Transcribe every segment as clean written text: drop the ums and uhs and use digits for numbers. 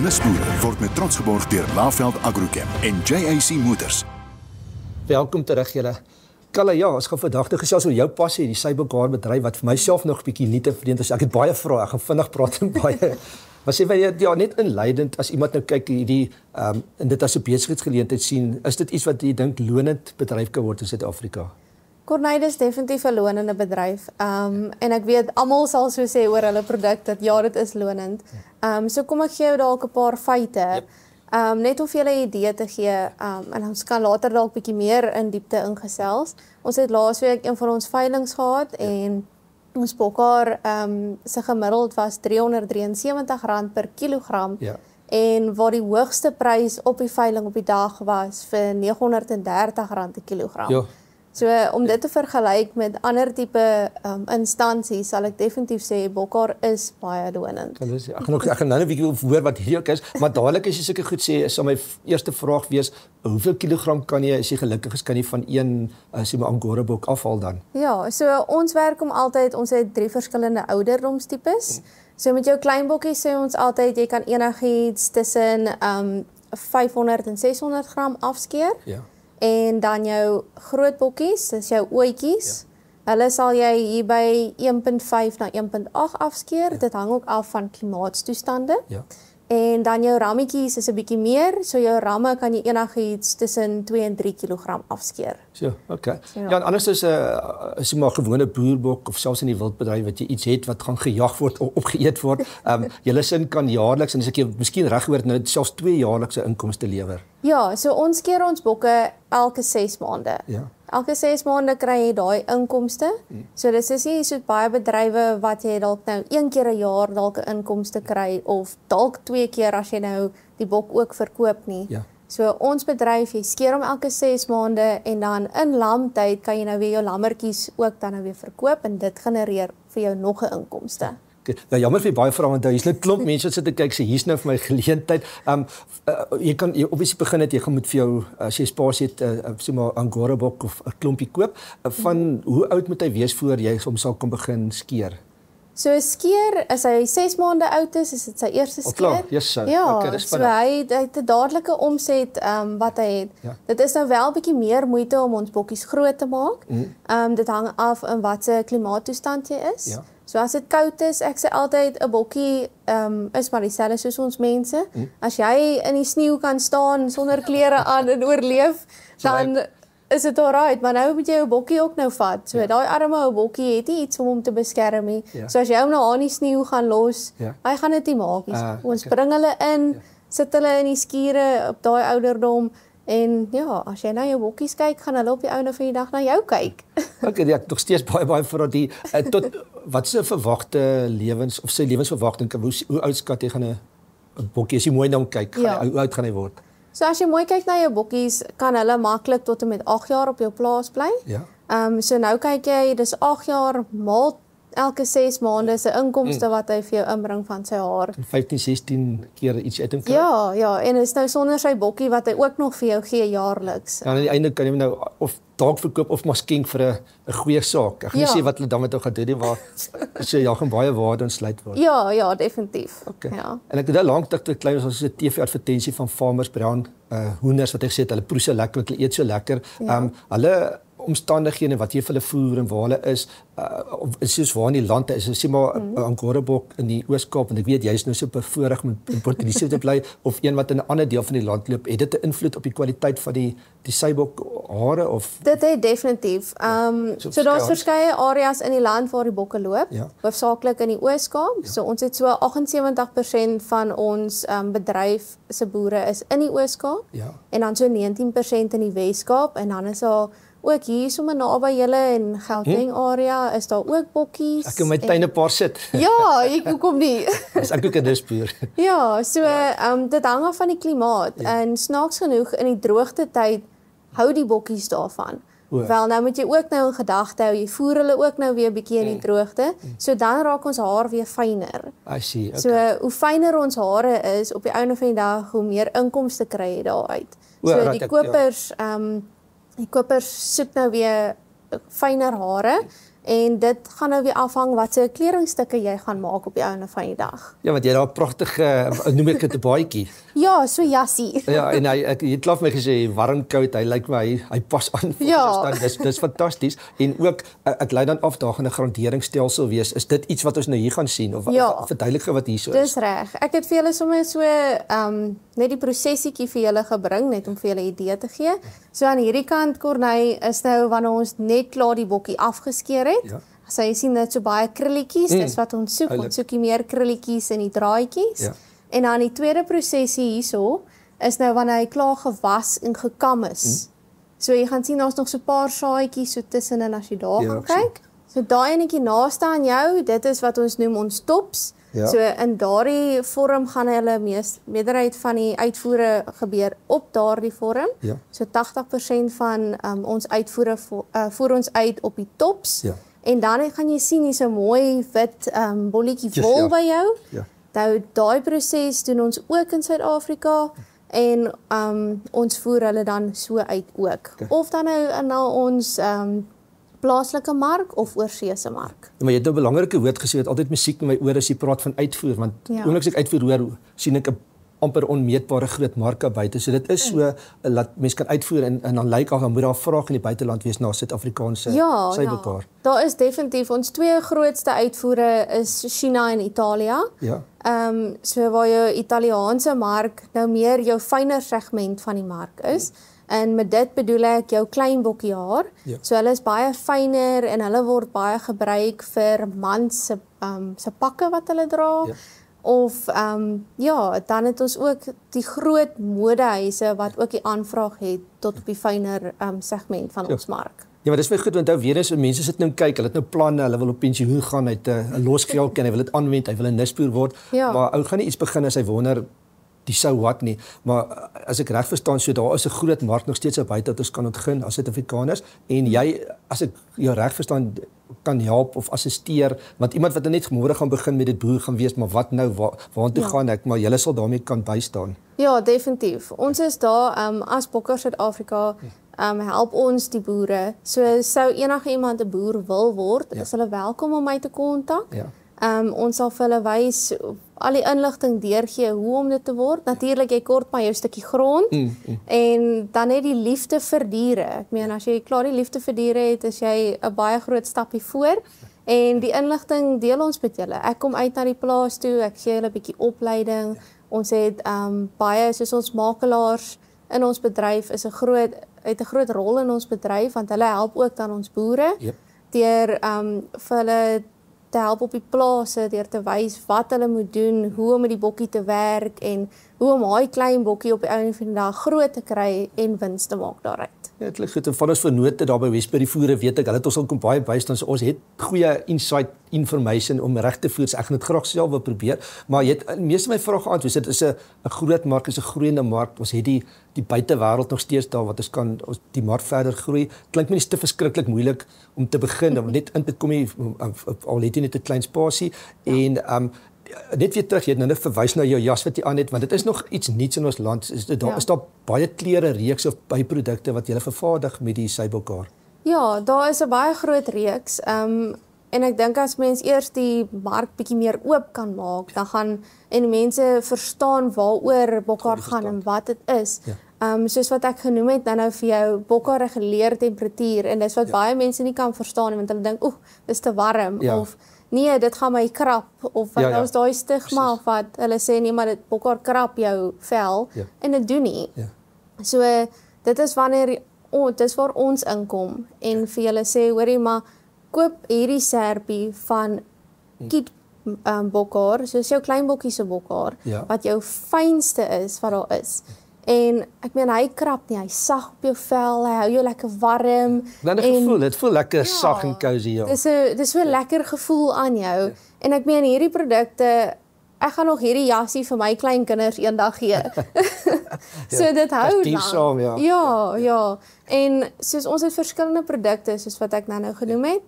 Nuusboere word met trots geborg deur Laveld Agrochem en JAC Motors. Welkom terug julle. Kalle, ja, ons gaan vandag gesels oor jou passie in die Seiboekhaar bedryf wat vir myself nog 'n bietjie liete vreemd is. Ek het baie vrae, ek gaan vinnig praat en baie. Maar sê jy ja, net inleidend as iemand nou kyk hierdie en dit as 'n besigheidsgeleentheid sien, is dit iets wat jy dink lonend bedryf kan word in Suid-Afrika? Cornide is definitief 'n lonende bedryf. En ek weet almal sal so sê oor hulle produk dat ja, dit is lonend. So kom ek gee jou dalk 'n paar feite. Net om vir julle 'n idee te gee, en ons kan later dalk bietjie meer in diepte ingesels. Ons het laasweek een van ons veilinge gehad en ons bokhaar se gemiddeld was R373 per kilogram. En waar die hoogste prys op die veiling op die dag was vir R930 per kilogram. So om dit te vergelyk met ander tipe instansies sal ek definitief sê bokhaar is baie lonend. Ek gaan nou 'n bietjie hoor wat hierdie ook is, maar dadelik as jy sulke goed sê, sal my eerste vraag wees, hoeveel kilogram kan jy as jy gelukkig is kan jy van een sê maar Angora bok afhaal dan? Ja, so ons werk om altyd, ons het 3 verskillende ouderdomstipes. So met jou klein bokkies sê ons altyd jy kan enigiets tussen 500 en 600 gram afskeer. En dan jou groot bokkies, dis jou ooitjies. Hulle sal jy hier by 1.5 na 1.8 afskeer. Dit hang ook af van klimaatstoestande. En dan jou rammetjies is 'n bietjie meer, so jou ramme kan jy enigiets tussen 2 en 3 kg afskeer. So, okay. Ja, en anders is 'n maar gewone boerbok of selfs in die wildbedryf wat jy iets het wat gaan gejag word of opgeëet word. Julle sin kan jaarliks en as ek jy miskien reg hoor nou selfs 2 jaarlikse inkomste lewer. Ja, so ons keer ons bokke elke 6 maande. Elke 6 maande kry jy daai inkomste. So dis is nie so baie bedrywe wat jy dalk nou 1 keer 'n jaar dalk 'n inkomste kry of dalk 2 keer as jy nou die bok ook verkoop nie. So ons bedryf, jy skeer hom elke 6 maande en dan in lamtyd kan jy nou weer jou lammetjies ook dan nou weer verkoop en dit genereer vir jou nog 'n inkomste. Nou jammer vir baie vrae want hier's net klomp mense wat sit te kyk sê hier's nou vir my geleentheid. Jy kan obviously begin het jy gaan moet vir jou as jy spasie het sê maar Angora bok of 'n klompie koop. Van hoe oud moet hy wees voor jy hom sal kan begin skeer? So skeer as hy 6 maande oud is dit sy eerste skeer. Ja, okay, so hy het 'n dadelike omset wat hy het. Dit is nou wel 'n bietjie meer moeite om ons bokkies groot te maak. Dit hang af in watter klimaattoestand jy is. So as dit koud is, ek sê altyd 'n bokkie is maar dieselfde soos ons mense. As jy in die sneeu kan staan sonder klere aan en oorleef, dan is dit alright, maar nou moet jy jou bokkie ook nou vat. So daai arme ou bokkie het nie iets om hom te beskerm nie. So as jy hom nou aan die sneeu gaan los, hy gaan dit nie maak nie. Ons bring hulle in, sit hulle in die skure op daai ouderdom. En ja, as jy nou jou bokkies kyk, gaan hulle op die einde van die dag na jou kyk. Okay, ek nog steeds baie vir die tot wat is 'n verwagte lewens of sy lewensverwagting? Hoe oud skat jy gaan 'n bokkie as jy mooi na hom kyk, hoe oud gaan hy word? So as jy mooi kyk na jou bokkies, kan hulle maklik tot en met 8 jaar op jou plaas bly. So nou kyk jy, dis 8 jaar maal elke 6 maande se inkomste wat hy vir jou inbring van sy haar. 15, 16 keer iets uit hom kry. Ja, en is nou sonder sy bokkie wat hy ook nog vir jou gee jaarliks. Ja, aan die einde kan jy nou of dalk verkoop of maar skenk vir 'n goeie saak. Ek gaan nie sê wat hulle dan met hom gaan doen nie, maar so ja, gaan baie waarde ontsluit word. Ja, definitief. Okay. En ek het nou lank te klein was ons 'n TV-advertensie van Farmers Brown hoenders wat hy gesê het hulle proe so lekker, hulle eet so lekker. Hulle omstandighede wat jy vir hulle voer en waar hulle is soos waar in die land is, sê maar 'n Angora bok in die Oos-Kaap en ek weet jy is nou so bevoorreg met in Port Elizabeth te bly of een wat in 'n ander deel van die land loop, het dit 'n invloed op die kwaliteit van die Seibok hare of? Dit het definitief. So daar's verskeie areas in die land waar die bokke loop, hoofsaaklik in die Oos-Kaap. So ons het so 78% van ons bedryf se boere is in die Oos-Kaap en dan so 19% in die Wes-Kaap en dan is daar ook hier sommer naby julle in Gauteng area is daar ook bokkies. Ek in my tuin 'n paar sit. Ja, ek kom nie. Dis ek ook 'n dispuur. Ja, so dit hang af van die klimaat en snaaks genoeg in die droogte tyd hou die bokkies daarvan. Wel nou moet jy ook nou in gedagte hou, jy voer hulle ook nou weer bietjie in die droogte, so dan raak ons haar weer fyner. I see. Okay. So hoe fyner ons hare is op die einde van die dag, hoe meer inkomste kry jy daaruit. So die kopers die kopers soek nou weer fyner hare En dit gaan nou weer afhang wat se kledingstukke jy gaan maak op die einde van die dag. Ja, want jy het 'n pragtige, noem ek dit 'n baadjie. Ja, so jassie. Ja, en jy het klaar vir my gesê warm koud, hy lyk my hy pas aan. Ja. Dis fantasties en ook ek lei dan af daar gaan 'n graderingsstelsel wees. Is dit iets wat ons nou hier gaan sien of verduidelik wat hier so is? Dis reg. Ek het vir julle sommer so net die prosesietjie vir julle gebring net om vir julle 'n idee te gee. So aan hierdie kant Corneille is nou wanneer ons net klaar die bokkie afgeskeer het. Ja. So jy sien dit so baie krulletjies, dis wat ons soek. Ons soek meer krulletjies in die draadjies. Ja. En dan die tweede prosesie hierso is nou wanneer hy klaar gewas en gekam is. So jy gaan sien daar's nog so 'n paar saadjies so tussenin as jy daar gaan kyk. So daai enetjie naaste aan jou, dit is wat ons noem ons tops. Ja. So in daardie vorm gaan hulle meerderheid van die uitvoere gebeur op daardie vorm. Ja. So 80% van ons uitvoere voer ons uit op die tops. Ja. En dan gaan jy sien hier's 'n mooi wit bolletjie wol by jou. Ja. Nou daai proses doen ons ook in Suid-Afrika en ons voer hulle dan so uit ook. Okay. Of dan nou na ons plaaslike mark of oorseese mark. Ja, maar jy het nou 'n belangrike woord gesê wat altyd musiek in my ore as jy praat van uitvoer, want oomblik as ek uitvoer hoor, sien ek 'n amper onmeetbare groot marke buite. So dit is so dat mense kan uitvoer en dan lyk al dan moet daar 'n vraag in die buiteland wees na Suid-Afrikaanse sybokaar. Daar is definitief ons twee grootste uitvoere is China en Italië. Ja. So waar jou Italiaanse mark nou meer jou fynere segment van die mark is. En met dit bedoel ek jou klein bokkiehaar. Ja. So hulle is baie fyner en hulle word baie gebruik vir mans se pakke wat hulle dra. Ja. Of dan het ons ook die groot modehuise wat ook die aanvraag het tot op die fyner segment van ons mark. Ja, maar dis baie goed want nou weer eens mense sit nou en kyk, hulle het nou planne, hulle wil op pensioen gaan, hy het 'n losgeld en hy wil dit aanwend, hy wil 'n nisboer word. Ja. Maar ou gaan nie iets begin as hy wonder die sou wat nie, maar as ek reg verstaan, so daar is 'n groot mark nog steeds buite dat ons kan ontgin as Suid-Afrikaners en jy, as ek jou reg verstaan, kan help of assisteer, want iemand wat net môre gaan begin met dit boer gaan wees, maar wat nou, waartoe gaan ek, maar julle sal daarmee kan bystaan. Ja, definitief. Ons is daar as Bokker Suid-Afrika help ons die boere. So sou enige iemand 'n boer wil word, is hulle welkom om my te kontak. Ja. Ons sal vir hulle wys al die inligting deurgee hoe om dit te word. Natuurlik jy kort maar jou stukkie grond en dan net die liefde vir diere. Ek meen as jy klaar die liefde vir diere het, is jy 'n baie groot stappie voor. En die inligting deel ons met julle. Ek kom uit na die plaas toe, ek gee julle 'n bietjie opleiding. Ons het baie soos ons makelaars in ons bedryf is 'n groot rol in ons bedryf want hulle help ook dan ons boere deur vir hulle te help op die plase, deur te wys wat hulle moet doen, hoe om met die bokkie te werk en hoe om daai klein bokkie op die einde van die dag groot te kry en wins te maak daaruit. Ja, dit klink goed. En van ons vennote daar by Westbury voere weet ek, hulle het ons al kom baie bystaan, so ons het goeie insight information om reg te voer. Ek gaan dit graag self wil probeer, maar jy het meeste my vrae geantwoord. Dit is 'n groot mark, is 'n groeiende mark. Ons het die buitewêreld nog steeds daar wat ons kan die mark verder groei. Klink my nie te verskriklik moeilik om te begin, om net in te kom al het jy net 'n klein spasie en net weer terug, jy het nou net verwys na jou jas wat jy aan het, want dit is nog iets nuuts in ons land. Is daar baie klere reeks of byprodukte wat jy vervaardig met die sybokaar? Ja, daar is 'n baie groot reeks. En ek dink as mens eers die mark bietjie meer oop kan maak, dan gaan en mense verstaan waaroor bokhaar gaan en wat dit is. Ja. Soos wat ek genoem het nou vir jou, bokhaar reguleer temperatuur en dis wat baie mense nie kan verstaan want hulle dink, dis te warm of nee, dit gaan my krap of wat ons daai stigma of wat hulle sê nee, maar dit bokhaar krap jou vel en dit doen nie. Ja. So dit is wanneer dis waar ons inkom en vir julle sê hoorie maar koop hierdie serpie van kiet bokhaar, soos jou klein bokkie se bokhaar wat jou fynste is wat daar is. En ek meen hy krap nie, hy sag op jou vel, hy hou jou lekker warm. Dan 'n gevoel, dit voel lekker sag en cozy. Dis so 'n lekker gevoel aan jou. Ja. En ek meen hierdie produkte, ek gaan nog hierdie jassie vir my kleinkinders eendag gee. So dit hou lang. Ja. En soos ons het verskillende produkte soos wat ek nou genoem het.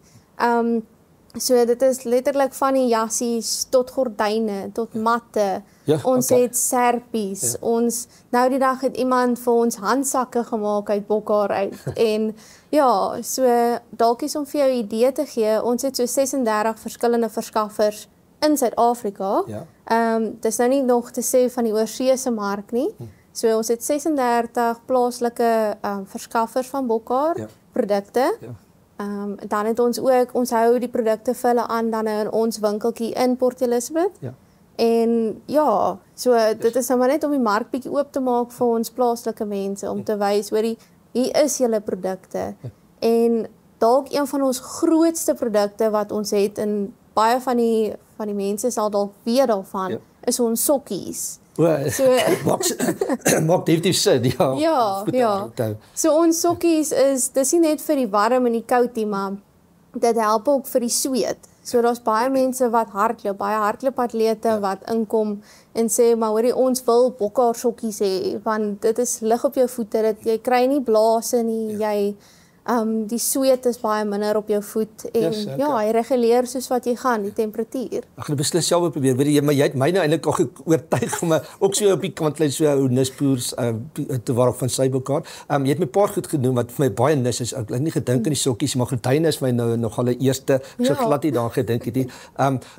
So dit is letterlik van die jassies tot gordyne, tot matte. Ja, ons het serpies. Ons nou die dag het iemand vir ons handsakke gemaak uit bokhaar uit. En ja, so dalk is om vir jou 'n idee te gee, ons het so 36 verskillende verskaffers in Suid-Afrika. Ja. Dis nou nie nog te sê van die oorseese mark nie. So ons het 36 plaaslike verskaffers van bokhaar produkte. Ja. Dan het ons hou die produkte vir hulle aan dan in ons winkeltjie in Port Elizabeth. Ja. En ja, so dit is nou maar net om die mark bietjie oop te maak vir ons plaaslike mense om te wys hoor hier is julle produkte. En dalk een van ons grootste produkte wat ons het en baie van die mense sal dalk weet daarvan is ons sokkies. So maak definitief sin, ja. Ja. So ons sokkies dis nie net vir die warm en die koud nie, maar dit help ook vir die sweet. So daar's baie mense wat hardloop, baie hardloopatlete wat inkom en sê maar hoorie ons wil bokhaar sokkies hê want dit is lig op jou voete, jy kry nie blaase nie, jy die sweet is baie minder op jou voet en hy reguleer soos wat jy gaan, die temperatuur. Ek gaan beslis self probeer, weet jy, maar jy het my nou eintlik al oortuig om ook so op die kant so ou nispoers te waarop van sy bokhaar. Jy het my paar goed genoem wat vir my baie nis is. Ek het nie gedink aan die sokkies, maar gordyne is my nou nogal 'n eerste. Ek so glad nie daaraan gedink het nie.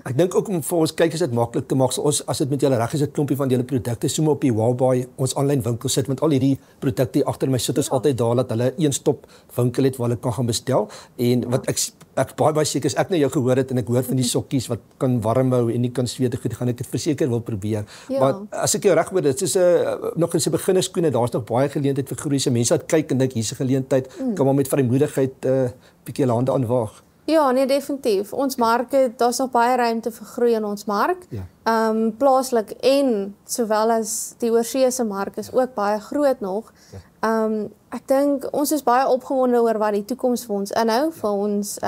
Ek dink ook om vir ons kykers dit maklik te maak, so ons as dit met julle reg is 'n klompie van julle produkte sommer op die Wallbuy, ons aanlyn winkel sit met al hierdie produkte agter my sit ons altyd daar dat hulle een stop winkel het waar hulle kan gaan bestel en wat ek baie seker is ek nou jou gehoor het en ek hoor van die sokkies wat kan warm hou en nie kan sweet goed, gaan ek dit verseker wil probeer. Maar as ek jou reg hoor, dit is nog in sy beginnerskoene, daar's nog baie geleentheid vir groei. Mense wat kyk en dink hier's 'n geleentheid, kan maar met vrymoedigheid bietjie hulle hande aanwaag. Ja, nee, definitief. Ons mark, daar's nog baie ruimte vir groei in ons mark. Plaaslik en sowel as die oorseese mark is ook baie groot nog. Ek dink ons is baie opgewonde oor wat die toekoms vir ons inhou, vir ons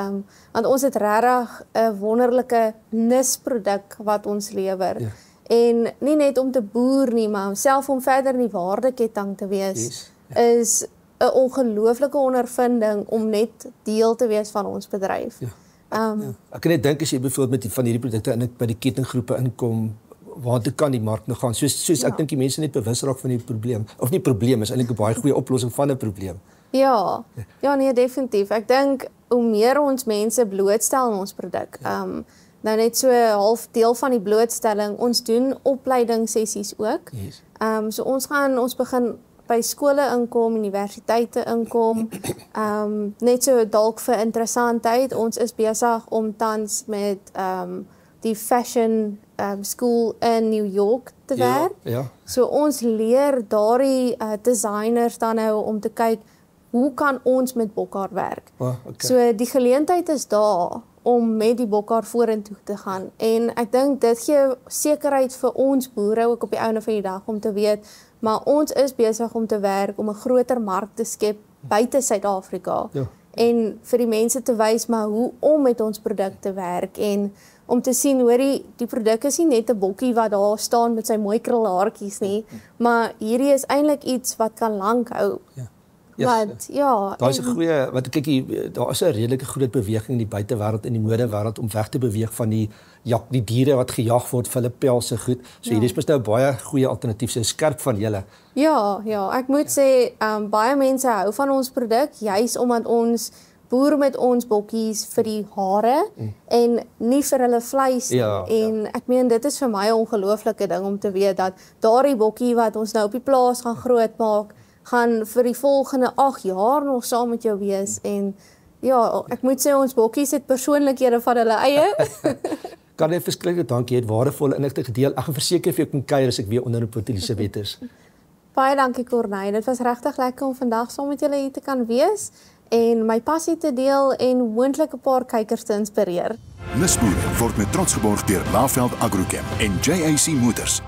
want ons het regtig 'n wonderlike nisproduk wat ons lewer. En nie net om te boer nie, maar self om verder in die waardeketting te wees is 'n ongelooflike ondervinding om net deel te wees van ons bedryf. Ek kan net dink as jy byvoorbeeld met van hierdie produkte in by die kettinggroepe inkom, waar toe kan die mark nog gaan? Soos ek dink die mense net bewus raak van die probleem. Of nie probleem is eintlik 'n baie goeie oplossing van 'n probleem. Ja, nee, definitief. Ek dink hoe meer ons mense blootstel aan ons produk. Nou net so half deel van die blootstelling, ons doen opleidingssessies ook. So ons begin by skole inkom, universiteite inkom, net so dalk vir interessantheid. Ons is besig om tans met die fashion school in New York te werk. So ons leer daardie designers dan nou om te kyk, hoe kan ons met bokhaar werk? So die geleentheid is daar om met die bokhaar vorentoe te gaan. En ek dink dit gee sekerheid vir ons boere ook op die einde van die dag om te weet, maar ons is besig om te werk om 'n groter mark te skep buite Suid-Afrika. En vir die mense te wys maar hoe om met ons produkte werk en om te sien hoor die produk is nie net 'n bokkie wat daar staan met sy mooi krulhaartjies nie, maar hierdie is eintlik iets wat kan lank hou. Daar is 'n goeie wat kyk daar is 'n redelike groot beweging in die buitewêreld en die modewêreld om weg te beweeg van die diere wat gejag word vir hulle pelse goed. So hierdie is mos nou 'n baie goeie alternatief, so skerp van julle. Ja, ek moet sê baie mense hou van ons produk juis omdat ons boer met ons bokkies vir die hare en nie vir hulle vleis nie. En ek meen dit is vir my 'n ongelooflike ding om te weet dat daardie bokkie wat ons nou op die plaas gaan grootmaak, gaan vir die volgende 8 jaar nog saam met jou wees. En ek moet sê ons bokkies het persoonlikhede van hulle eie. Kan jy verskriklik dankie, het waardevolle inligting gedeel. Ek gaan verseker vir jou kan kuier as ek weer onder in Port Elizabeth is. Baie dankie Corneille. Dit was regtig lekker om vandag saam met julle hier te kan wees en my passie te deel en moontlik 'n paar kykers te inspireer. Nisboere word met trots geborg deur Laveld Agrochem en JAC Motors.